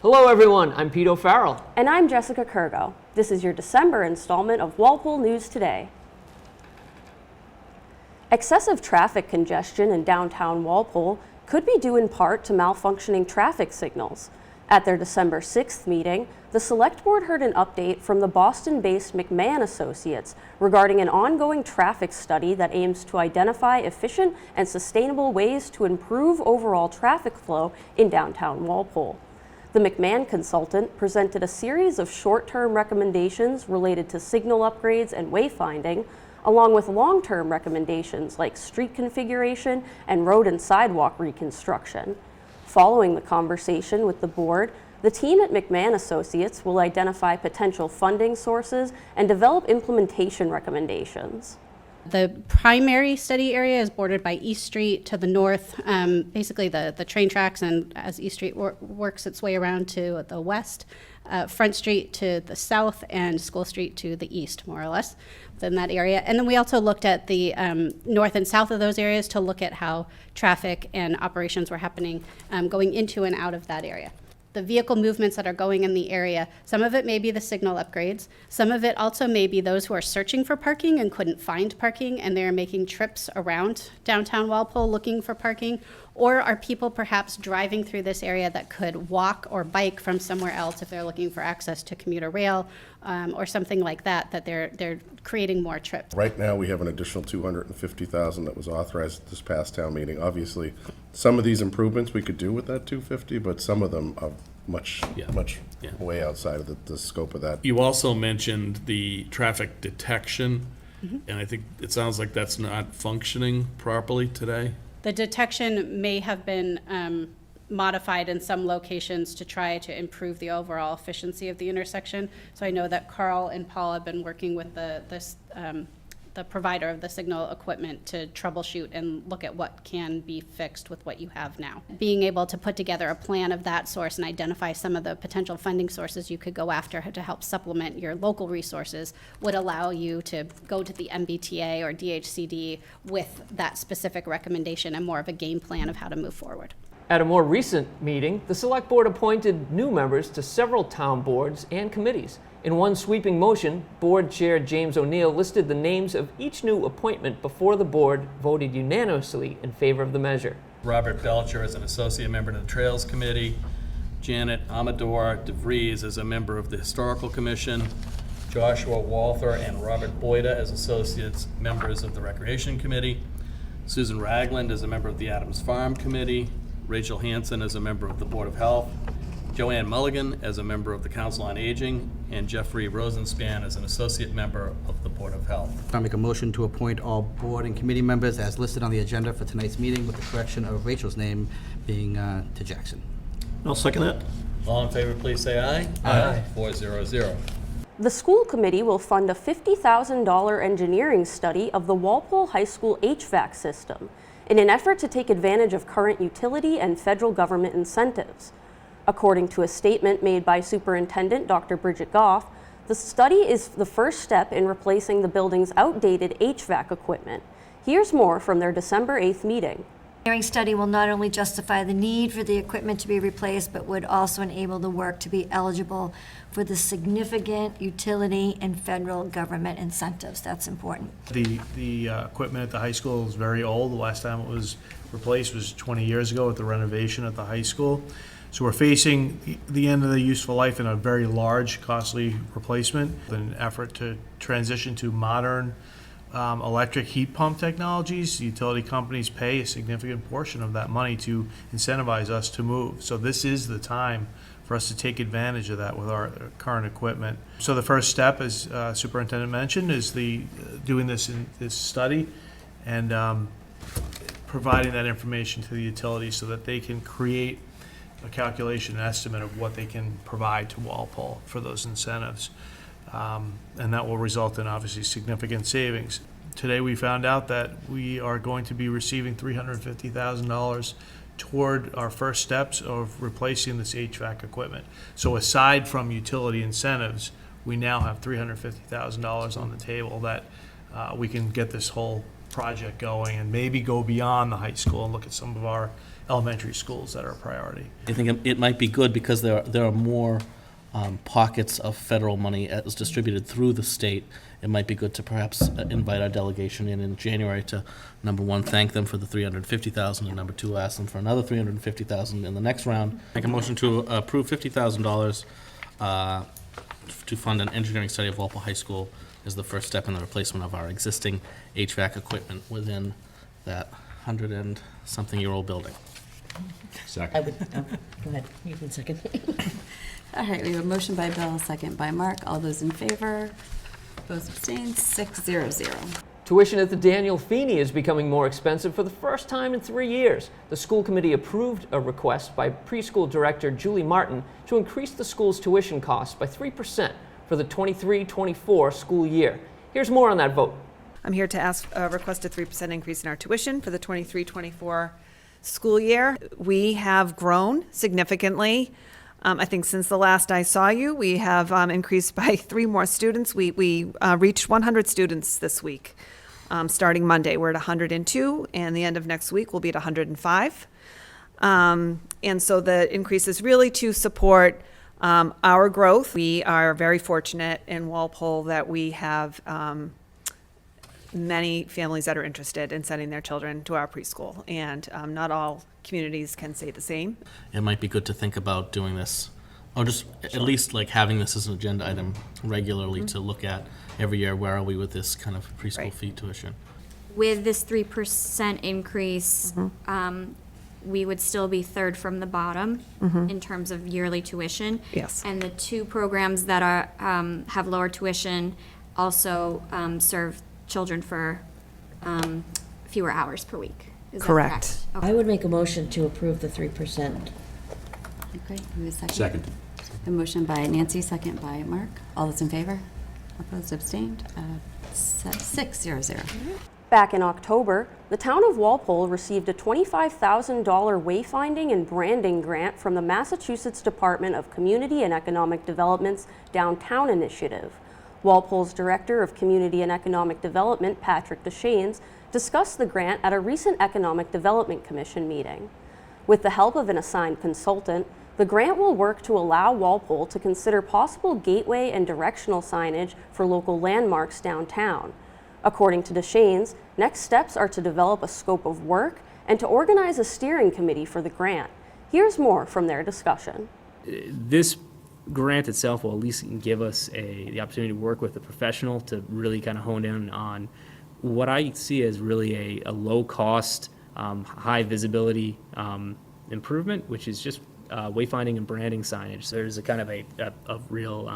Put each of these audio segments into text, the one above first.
Hello everyone, I'm Pete O'Farrell. And I'm Jessica Kurgo. This is your December installment of Walpole News Today. Excessive traffic congestion in downtown Walpole could be due in part to malfunctioning traffic signals. At their December 6th meeting, the Select Board heard an update from the Boston-based McMahon Associates regarding an ongoing traffic study that aims to identify efficient and sustainable ways to improve overall traffic flow in downtown Walpole. The McMahon consultant presented a series of short-term recommendations related to signal upgrades and wayfinding, along with long-term recommendations like street configuration and road and sidewalk reconstruction. Following the conversation with the board, the team at McMahon Associates will identify potential funding sources and develop implementation recommendations. The primary study area is bordered by East Street to the north, basically the train tracks, and as East Street works its way around to the west, Front Street to the south, and School Street to the east, more or less, within that area. And then we also looked at the north and south of those areas to look at how traffic and operations were happening going into and out of that area. The vehicle movements that are going in the area, some of it may be the signal upgrades, some of it also may be those who are searching for parking and couldn't find parking and they're making trips around downtown Walpole looking for parking, or are people perhaps driving through this area that could walk or bike from somewhere else if they're looking for access to commuter rail or something like that, that they're creating more trips. Right now we have an additional $250,000 that was authorized at this past town meeting. Obviously, some of these improvements we could do with that $250, but some of them are much way outside of the scope of that. You also mentioned the traffic detection, and I think it sounds like that's not functioning properly today. The detection may have been modified in some locations to try to improve the overall efficiency of the intersection. So I know that Carl and Paul have been working with the provider of the signal equipment to troubleshoot and look at what can be fixed with what you have now. Being able to put together a plan of that source and identify some of the potential funding sources you could go after to help supplement your local resources would allow you to go to the MBTA or DHCD with that specific recommendation and more of a game plan of how to move forward. At a more recent meeting, the Select Board appointed new members to several town boards and committees. In one sweeping motion, Board Chair James O'Neill listed the names of each new appointment before the board voted unanimously in favor of the measure. Robert Belcher as an associate member to the Trails Committee, Janet Amador DeVries as a member of the Historical Commission, Joshua Walther and Robert Boyda as associates members of the Recreation Committee, Susan Ragland as a member of the Adams Farm Committee, Rachel Hansen as a member of the Board of Health, Joanne Mulligan as a member of the Council on Aging, and Jeffrey Rosenspan as an associate member of the Board of Health. I make a motion to appoint all board and committee members as listed on the agenda for tonight's meeting, with the correction of Rachel's name being to Jackson. I'll second that. All in favor, please say aye. Aye. 400. The school committee will fund a $50,000 engineering study of the Walpole High School HVAC system in an effort to take advantage of current utility and federal government incentives. According to a statement made by Superintendent Dr. Bridget Goff, the study is the first step in replacing the building's outdated HVAC equipment. Here's more from their December 8th meeting. The engineering study will not only justify the need for the equipment to be replaced, but would also enable the work to be eligible for the significant utility and federal government incentives. That's important. The equipment at the high school is very old. The last time it was replaced was 20 years ago with the renovation at the high school. So we're facing the end of the useful life in a very large, costly replacement, an effort to transition to modern electric heat pump technologies. Utility companies pay a significant portion of that money to incentivize us to move. So this is the time for us to take advantage of that with our current equipment. So the first step, as Superintendent mentioned, is doing this study and providing that information to the utilities so that they can create a calculation, an estimate of what they can provide to Walpole for those incentives. And that will result in obviously significant savings. Today we found out that we are going to be receiving $350,000 toward our first steps of replacing this HVAC equipment. So aside from utility incentives, we now have $350,000 on the table that we can get this whole project going and maybe go beyond the high school and look at some of our elementary schools that are a priority. I think it might be good because there are more pockets of federal money as distributed through the state. It might be good to perhaps invite our delegation in January to, number one, thank them for the $350,000, and number two, ask them for another $350,000 in the next round. Make a motion to approve $50,000 to fund an engineering study of Walpole High School as the first step in the replacement of our existing HVAC equipment within that 100-and-something-year-old building. I would, go ahead, you can second. All right, we have a motion by Bill, second by Mark. All those in favor? Opposed, abstained, 6-0-0. Tuition at the Daniel Feeney is becoming more expensive for the first time in 3 years. The school committee approved a request by preschool director Julie Martin to increase the school's tuition costs by 3% for the 23-24 school year. Here's more on that vote. I'm here to request a 3% increase in our tuition for the 23-24 school year. We have grown significantly. I think since the last I saw you, we have increased by 3 more students. We reached 100 students this week. Starting Monday, we're at 102, and the end of next week, we'll be at 105. And so the increase is really to support our growth. We are very fortunate in Walpole that we have many families that are interested in sending their children to our preschool, and not all communities can say the same. It might be good to think about doing this, or just at least like having this as an agenda item regularly to look at every year. Where are we with this kind of preschool fee tuition? With this 3% increase, we would still be third from the bottom in terms of yearly tuition. Yes. And the 2 programs that are have lower tuition also serve children for fewer hours per week. Is that Correct. Okay. I would make a motion to approve the 3%. Okay, we have a second? Second. A motion by Nancy, second by Mark. All those in favor? Opposed, abstained? 6-0-0. Back in October, the town of Walpole received a $25,000 wayfinding and branding grant from the Massachusetts Department of Community and Economic Development's Downtown Initiative. Walpole's Director of Community and Economic Development, Patrick Deschaines, discussed the grant at a recent Economic Development Commission meeting. With the help of an assigned consultant, the grant will work to allow Walpole to consider possible gateway and directional signage for local landmarks downtown. According to Deschaines, next steps are to develop a scope of work and to organize a steering committee for the grant. Here's more from their discussion. This grant itself will at least give us the opportunity to work with a professional to really kind of hone in on what I see as really a low-cost, high visibility improvement, which is just wayfinding and branding signage. So there's a kind of a real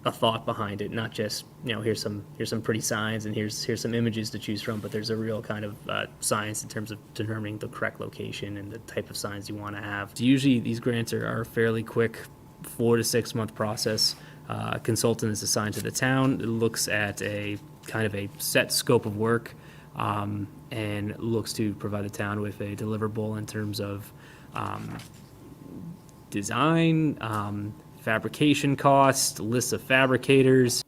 a thought behind it, not just here's some pretty signs and here's some images to choose from, but there's a real kind of science in terms of determining the correct location and the type of signs you want to have. Usually these grants are fairly quick, 4 to 6 month process. A consultant is assigned to the town. It looks at a kind of a set scope of work and looks to provide the town with a deliverable in terms of design, fabrication cost, lists of fabricators.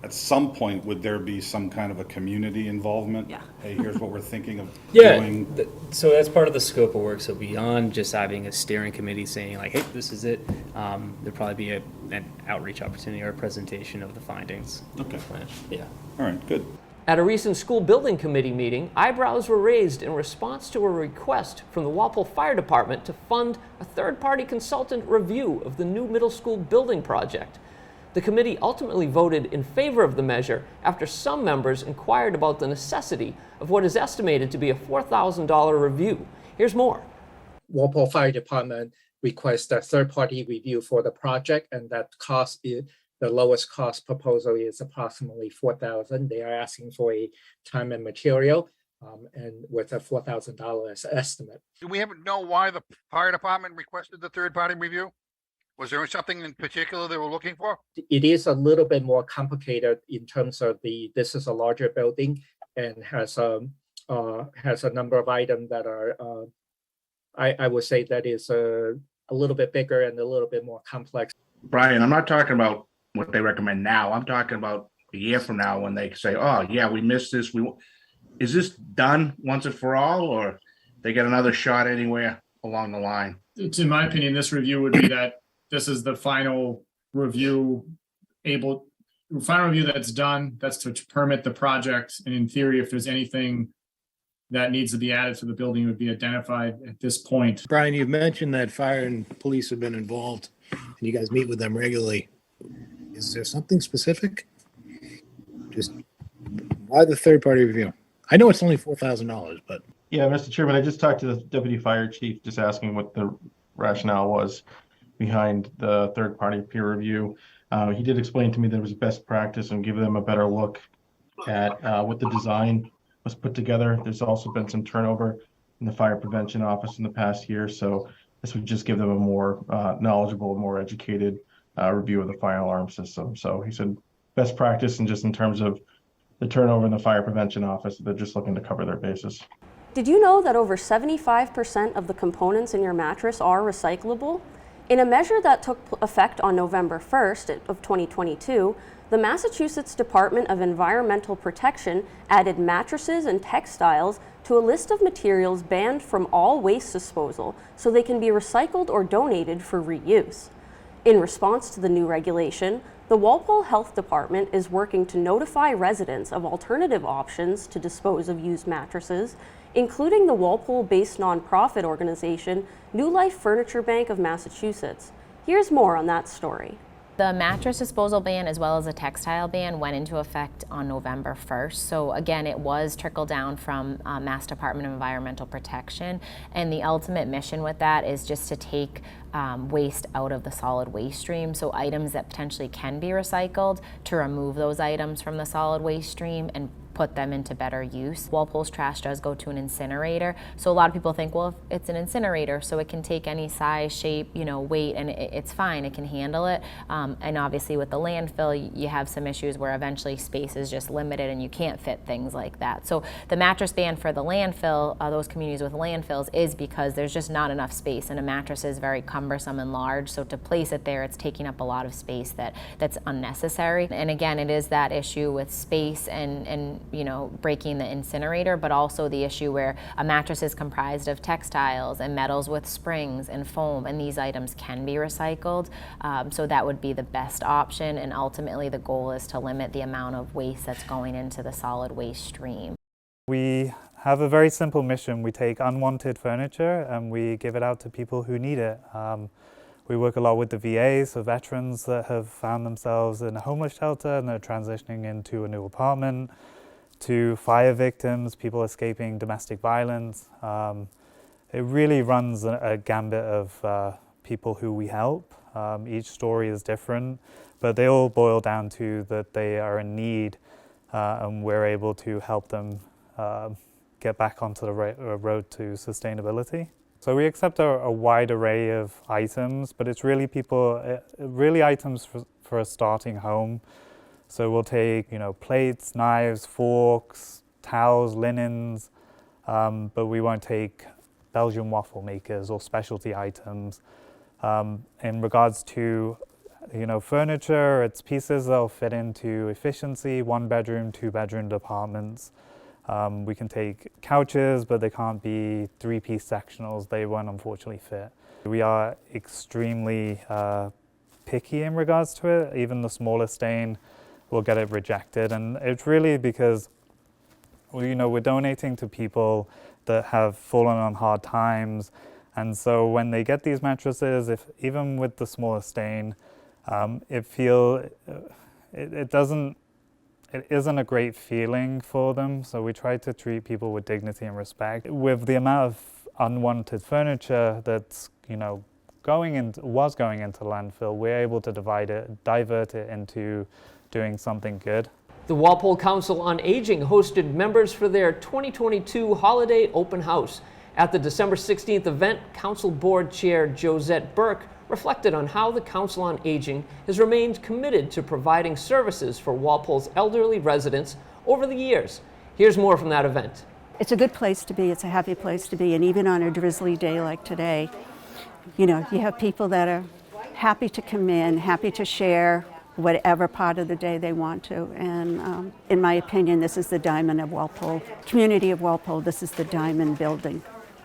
At some point, would there be some kind of a community involvement? Yeah. Hey, here's what we're thinking of Yeah, doing. so that's part of the scope of work. So beyond just having a steering committee saying like, hey, this is it, there'd probably be an outreach opportunity or a presentation of the findings. Okay. Plan. Yeah. All right, good. At a recent school building committee meeting, eyebrows were raised in response to a request from the Walpole Fire Department to fund a third-party consultant review of the new middle school building project. The committee ultimately voted in favor of the measure after some members inquired about the necessity of what is estimated to be a $4,000 review. Here's more. Walpole Fire Department requests a third-party review for the project, and that cost is the lowest cost proposal is approximately $4,000. They are asking for a time and material, and with a $4,000 estimate. Do we know why the fire department requested the third-party review? Was there something in particular they were looking for? It is a little bit more complicated in terms of this is a larger building and has a number of items that are, I would say that is a little bit bigger and a little bit more complex. Brian, I'm not talking about what they recommend now. I'm talking about a year from now when they say, oh, yeah, we missed this. is this done once and for all, or they get another shot anywhere along the line? It's, in my opinion, this review would be that this is the final review that's done, that's to permit the project. And in theory, if there's anything that needs to be added to the building, it would be identified at this point. Brian, you've mentioned that fire and police have been involved and you guys meet with them regularly. Is there something specific? Just why the third party review? I know it's only $4,000, but. Yeah, Mr. Chairman, I just talked to the deputy fire chief, just asking what the rationale was behind the third party peer review. He did explain to me there was best practice and give them a better look at what the design was put together. There's also been some turnover in the fire prevention office in the past year, so this would just give them a more knowledgeable, more educated review of the fire alarm system. So he said best practice, and just in terms of the turnover in the fire prevention office, they're just looking to cover their bases. Did you know that over 75% of the components in your mattress are recyclable? In a measure that took effect on November 1st of 2022, the Massachusetts Department of Environmental Protection added mattresses and textiles to a list of materials banned from all waste disposal so they can be recycled or donated for reuse. In response to the new regulation, the Walpole Health Department is working to notify residents of alternative options to dispose of used mattresses, including the Walpole-based nonprofit organization New Life Furniture Bank of Massachusetts. Here's more on that story. The mattress disposal ban as well as a textile ban went into effect on November 1st. So again, it was trickled down from Mass Department of Environmental Protection. And the ultimate mission with that is just to take waste out of the solid waste stream. So items that potentially can be recycled, to remove those items from the solid waste stream and put them into better use. Walpole's trash does go to an incinerator, so a lot of people think, well, if it's an incinerator, so it can take any size, shape, weight, and it's fine, it can handle it. And obviously with the landfill, you have some issues where eventually space is just limited and you can't fit things like that. So the mattress ban for the landfill, those communities with landfills, is because there's just not enough space, and a mattress is very cumbersome and large, so to place it there, it's taking up a lot of space that's unnecessary. And again, it is that issue with space and breaking the incinerator, but also the issue where a mattress is comprised of textiles and metals with springs and foam, and these items can be recycled. So that would be the best option, and ultimately the goal is to limit the amount of waste that's going into the solid waste stream. We have a very simple mission. We take unwanted furniture and we give it out to people who need it. We work a lot with the VA, so veterans that have found themselves in a homeless shelter and they're transitioning into a new apartment, to fire victims, people escaping domestic violence. It really runs a gambit of people who we help. Each story is different, but they all boil down to that they are in need, and we're able to help them get back onto the road to sustainability. So we accept a wide array of items, but it's really items for a starting home. So we'll take, plates, knives, forks, towels, linens, but we won't take Belgian waffle makers or specialty items. In regards to, furniture, it's pieces that'll fit into efficiency, 1-bedroom, 2-bedroom apartments. We can take couches, but they can't be 3-piece sectionals. They won't unfortunately fit. We are extremely picky in regards to it. Even the smallest stain will get it rejected, and it's really because we're donating to people that have fallen on hard times, and so when they get these mattresses, even with the smallest stain, it isn't a great feeling for them. So we try to treat people with dignity and respect. With the amount of unwanted furniture that's was going into landfill, we're able to divert it into doing something good. The Walpole Council on Aging hosted members for their 2022 holiday open house. At the December 16th event, Council Board Chair Josette Burke reflected on how the Council on Aging has remained committed to providing services for Walpole's elderly residents over the years. Here's more from that event. It's a good place to be, it's a happy place to be, and even on a drizzly day like today, you have people that are happy to come in, happy to share whatever part of the day they want to. And in my opinion, this is the diamond of Walpole. Community of Walpole, this is the diamond building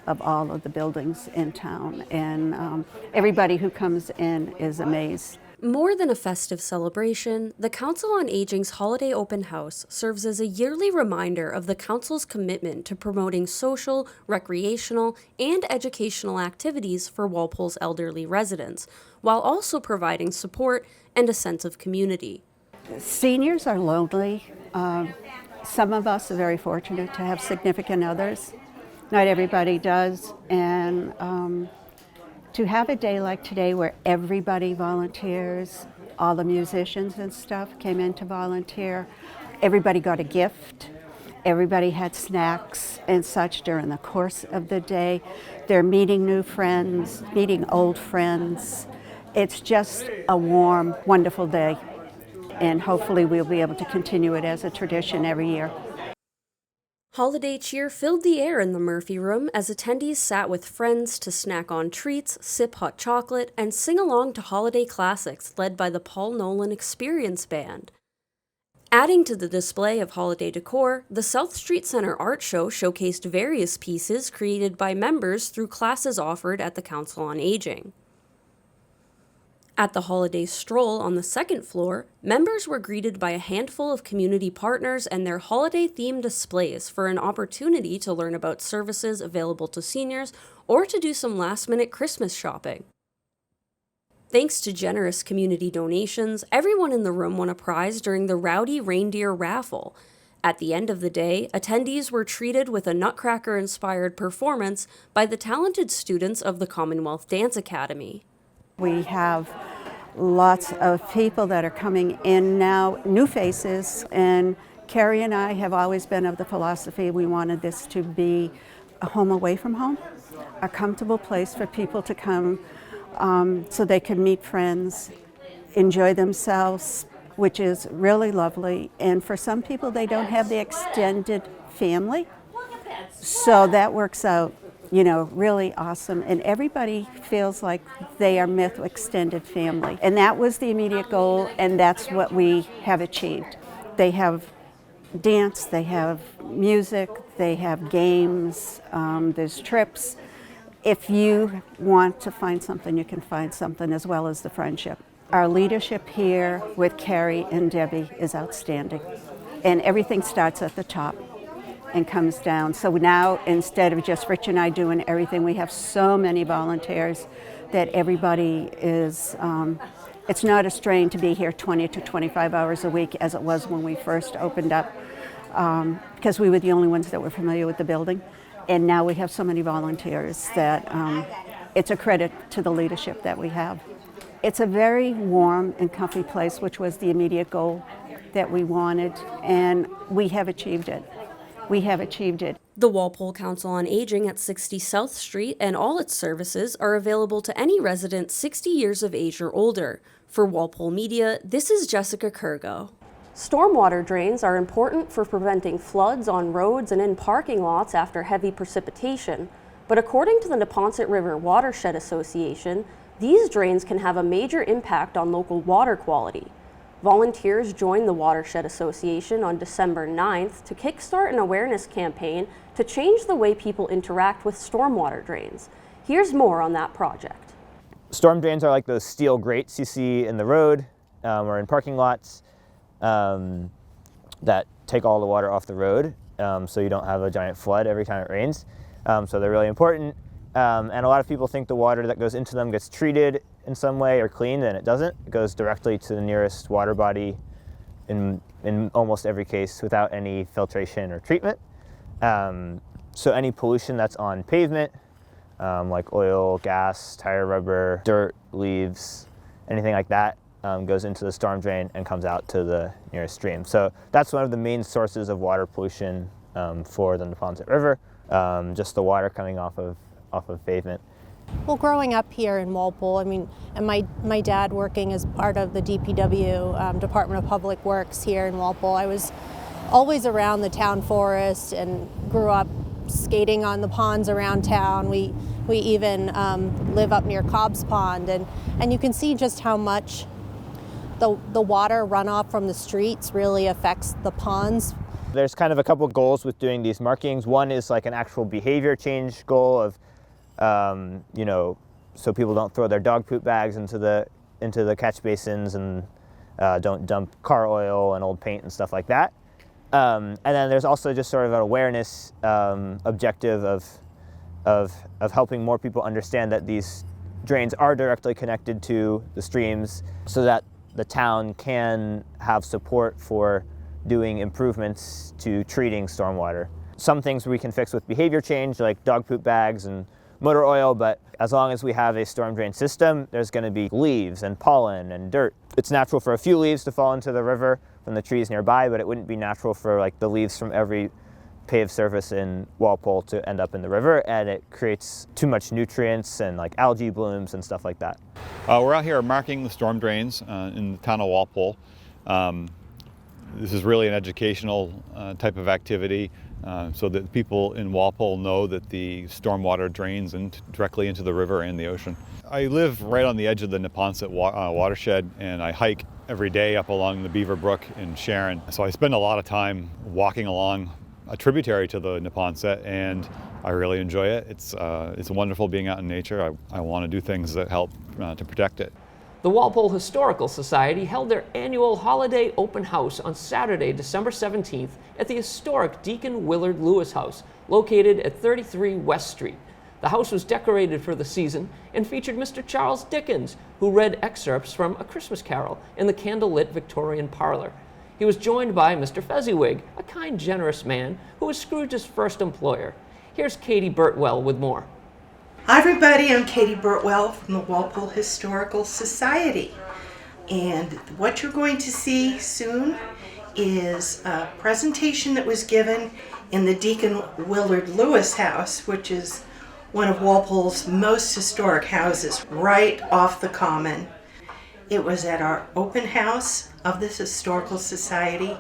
of all of the buildings in town. And everybody who comes in is amazed. More than a festive celebration, the Council on Aging's Holiday Open House serves as a yearly reminder of the Council's commitment to promoting social, recreational, and educational activities for Walpole's elderly residents, while also providing support and a sense of community. Seniors are lonely. Some of us are very fortunate to have significant others. Not everybody does. And to have a day like today where everybody volunteers, all the musicians and stuff came in to volunteer, everybody got a gift, everybody had snacks and such during the course of the day. They're meeting new friends, meeting old friends. It's just a warm, wonderful day. And hopefully we'll be able to continue it as a tradition every year. Holiday cheer filled the air in the Murphy Room as attendees sat with friends to snack on treats, sip hot chocolate, and sing along to holiday classics led by the Paul Nolan Experience Band. Adding to the display of holiday decor, the South Street Center Art Show showcased various pieces created by members through classes offered at the Council on Aging. At the holiday stroll on the second floor, members were greeted by a handful of community partners and their holiday-themed displays for an opportunity to learn about services available to seniors or to do some last-minute Christmas shopping. Thanks to generous community donations, everyone in the room won a prize during the Rowdy Reindeer Raffle. At the end of the day, attendees were treated with a Nutcracker-inspired performance by the talented students of the Commonwealth Dance Academy. We have lots of people that are coming in now, new faces, and Carrie and I have always been of the philosophy we wanted this to be a home away from home, a comfortable place for people to come so they can meet friends, enjoy themselves, which is really lovely. And for some people, they don't have the extended family, so that works out, you know, really awesome. And everybody feels like they are with extended family. And that was the immediate goal, and that's what we have achieved. They have dance, they have music, they have games, there's trips. If you want to find something, you can find something, as well as the friendship. Our leadership here with Carrie and Debbie is outstanding. And everything starts at the top and comes down. So now, instead of just Rich and I doing everything, we have so many volunteers that everybody is, it's not a strain to be here 20 to 25 hours a week as it was when we first opened up, because we were the only ones that were familiar with the building. And now we have so many volunteers that it's a credit to the leadership that we have. It's a very warm and comfy place, which was the immediate goal that we wanted, and we have achieved it. We have achieved it. The Walpole Council on Aging at 60 South Street and all its services are available to any resident 60 years of age or older. For Walpole Media, this is Jessica Kurgo. Stormwater drains are important for preventing floods on roads and in parking lots after heavy precipitation. But according to the Neponset River Watershed Association, these drains can have a major impact on local water quality. Volunteers joined the Watershed Association on December 9th to kickstart an awareness campaign to change the way people interact with stormwater drains. Here's more on that project. Storm drains are like those steel grates you see in the road or in parking lots that take all the water off the road so you don't have a giant flood every time it rains. So they're really important. And a lot of people think the water that goes into them gets treated in some way or cleaned, and it doesn't. It goes directly to the nearest water body in almost every case without any filtration or treatment. So any pollution that's on pavement, like oil, gas, tire rubber, dirt, leaves, anything like that, goes into the storm drain and comes out to the nearest stream. So that's one of the main sources of water pollution for the Neponset River, just the water coming off of pavement. Well, growing up here in Walpole, I mean, and my dad working as part of the DPW, Department of Public Works here in Walpole, I was always around the town forest and grew up skating on the ponds around town. We even live up near Cobb's Pond, and you can see just how much the water runoff from the streets really affects the ponds. There's kind of a couple goals with doing these markings. One is like an actual behavior change goal of, so people don't throw their dog poop bags into the catch basins and don't dump car oil and old paint and stuff like that. And then there's also just sort of an awareness objective of helping more people understand that these drains are directly connected to the streams, so that the town can have support for doing improvements to treating stormwater. Some things we can fix with behavior change, like dog poop bags and motor oil, but as long as we have a storm drain system, there's going to be leaves and pollen and dirt. It's natural for a few leaves to fall into the river from the trees nearby, but it wouldn't be natural for like the leaves from every paved surface in Walpole to end up in the river, and it creates too much nutrients and like algae blooms and stuff like that. We're out here marking the storm drains in the town of Walpole. This is really an educational type of activity so that people in Walpole know that the stormwater drains directly into the river and the ocean. I live right on the edge of the Neponset watershed, and I hike every day up along the Beaver Brook in Sharon. So I spend a lot of time walking along a tributary to the Neponset, and I really enjoy it. It's wonderful being out in nature. I want to do things that help to protect it. The Walpole Historical Society held their annual holiday open house on Saturday, December 17th at the historic Deacon Willard Lewis House, located at 33 West Street. The house was decorated for the season and featured Mr. Charles Dickens, who read excerpts from A Christmas Carol in the candlelit Victorian parlor. He was joined by Mr. Fezziwig, a kind, generous man who was Scrooge's first employer. Here's Katie Birtwell with more. Hi everybody, I'm Katie Birtwell from the Walpole Historical Society. And what you're going to see soon is a presentation that was given in the Deacon Willard Lewis House, which is one of Walpole's most historic houses, right off the Common. It was at our open house of this Historical Society.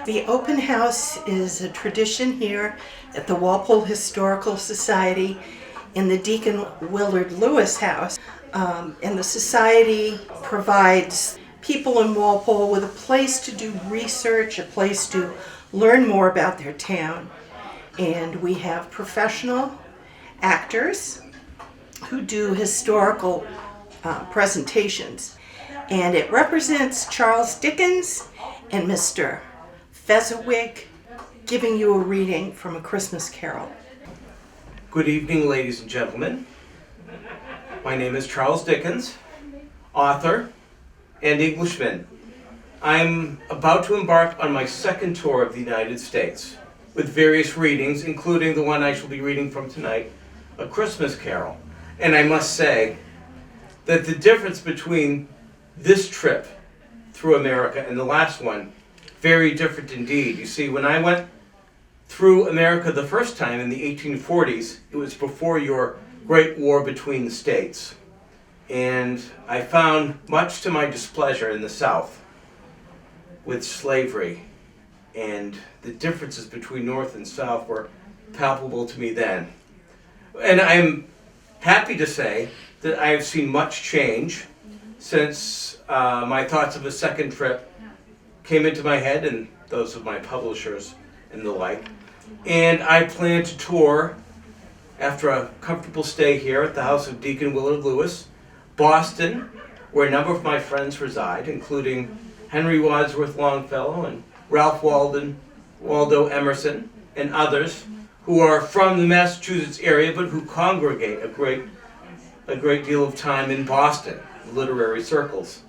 The open house is a tradition here at the Walpole Historical Society in the Deacon Willard Lewis House. And the Society provides people in Walpole with a place to do research, a place to learn more about their town. And we have professional actors who do historical presentations. And it represents Charles Dickens and Mr. Fezziwig giving you a reading from A Christmas Carol. Good evening, ladies and gentlemen. My name is Charles Dickens, author and Englishman. I'm about to embark on my second tour of the United States with various readings, including the one I shall be reading from tonight, A Christmas Carol. And I must say that the difference between this trip through America and the last one, very different indeed. You see, when I went through America the first time in the 1840s, it was before your Great War between the states. And I found, much to my displeasure in the South, with slavery, and the differences between North and South were palpable to me then. And I'm happy to say that I have seen much change since my thoughts of a second trip came into my head, and those of my publishers and the like. And I plan to tour, after a comfortable stay here at the house of Deacon Willard Lewis, Boston, where a number of my friends reside, including Henry Wadsworth Longfellow and Ralph Waldo Emerson, and others who are from the Massachusetts area but who congregate a great deal of time in Boston, literary circles.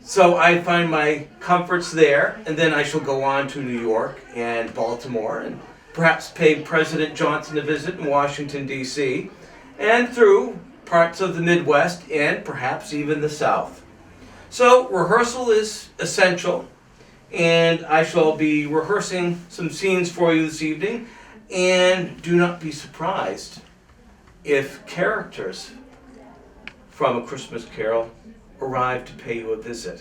So I find my comforts there, and then I shall go on to New York and Baltimore, and perhaps pay President Johnson a visit in Washington, D.C., and through parts of the Midwest and perhaps even the South. So rehearsal is essential, and I shall be rehearsing some scenes for you this evening, and do not be surprised if characters from A Christmas Carol arrive to pay you a visit.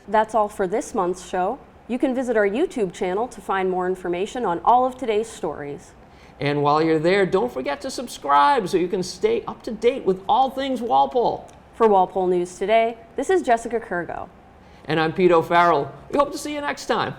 That's all for this month's show. You can visit our YouTube channel to find more information on all of today's stories. And while you're there, don't forget to subscribe so you can stay up to date with all things Walpole. For Walpole News Today, this is Jessica Kurgo. And I'm Pete O'Farrell. We hope to see you next time.